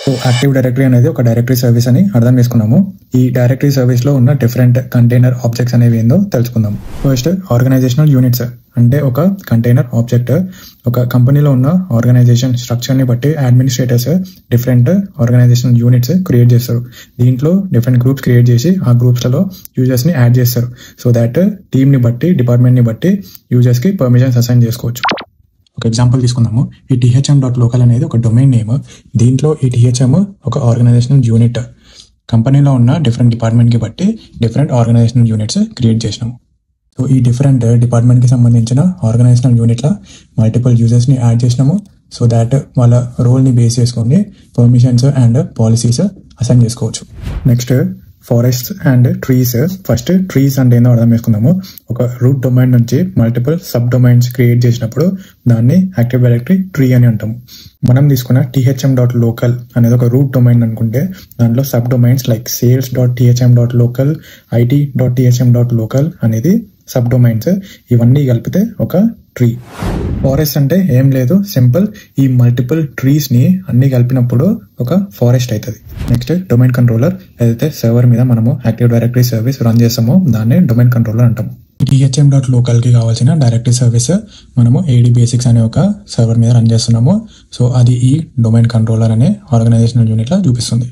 So active directory అనేది ఒక directory service అని అర్థం చేసుకున్నాము. ఈ డైరెక్టరీ సర్వీస్ లో ఉన్న డిఫరెంట్ కంటైనర్ ఆబ్జెక్ట్స్ అనేవి ఏందో తెలుసుకుందాం. ఫస్ట్ ఆర్గనైజేషనల్ యూనిట్స్ అంటే ఒక కంటైనర్ ఆబ్జెక్ట్ ఒక కంపెనీలో ఉన్న ఆర్గనైజేషన్ స్ట్రక్చర్ ని బట్టి administrators different organisational units create చేస్తారు. దీంట్లో డిఫరెంట్ గ్రూప్స్ క్రియేట్ చేసి ఆ గ్రూప్స్ లలో యూజర్స్ ని యాడ్ చేస్తారు. సో దాట్ టీమ్ ని బట్టి డిపార్ట్మెంట్ ని బట్టి యూజర్స్ కి పర్మిషన్స్ అసైన్ చేసుకోవచ్చు. ఒక ఎగ్జాంపుల్ తీసుకుందాము. ఈ THM.local అనేది ఒక డొమైన్ నేమ్. దీంట్లో ఈ THM ఒక ఆర్గనైజేషనల్ యూనిట్. కంపెనీలో ఉన్న డిఫరెంట్ డిపార్ట్మెంట్ కి బట్టి డిఫరెంట్ ఆర్గనైజేషనల్ యూనిట్స్ క్రియేట్ చేసినాము. సో ఈ డిఫరెంట్ డిపార్ట్మెంట్ కి సంబంధించిన ఆర్గనైజేషనల్ యూనిట్ ల మల్టిపుల్ యూజర్స్ ని యాడ్ చేసినాము. సో దాట్ వాళ్ళ రోల్ ని బేస్ చేసుకొని పర్మిషన్స్ అండ్ పాలసీస్ అసైన్ చేసుకోవచ్చు. Next forests and trees. First trees అంటే ఏందో అర్థం చేసుకుందాము. ఒక రూట్ డొమైన్ నుంచి మల్టిపుల్ సబ్ డొమైన్స్ క్రియేట్ చేసినప్పుడు దాన్ని యాక్టివ్ డైరెక్టరీ ట్రీ అని అంటాము. మనం తీసుకున్న THM.local అనేది ఒక రూట్ డొమైన్ అనుకుంటే దాంట్లో sub domains like sales.thm.local, IT.thm.local అనేది సబ్ డొమైన్స్. ఇవన్నీ కలిపితే ఒక ట్రీ. ఫారెస్ట్ అంటే ఏం లేదు, సింపుల్. ఈ మల్టిపుల్ ట్రీస్ ని అన్ని కలిపినప్పుడు ఒక ఫారెస్ట్ అవుతుంది. Next domain controller. ఏదైతే సర్వర్ మీద మనము యాక్టివ్ డైరెక్టరీ సర్వీస్ రన్ చేస్తామో దాన్ని డొమైన్ కంట్రోలర్ అంటాము. THM.local కి కావాల్సిన డైరెక్టరీ సర్వీస్ మనము AD Basics అనే ఒక సర్వర్ మీద రన్ చేస్తున్నాము. సో అది ఈ డొమైన్ కంట్రోలర్ అనే ఆర్గనైజేషనల్ యూనిట్ లా చూపిస్తుంది.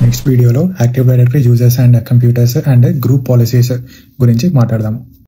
నెక్స్ట్ వీడియోలో active directory users and computers and group policies గురించి మాట్లాడదాం.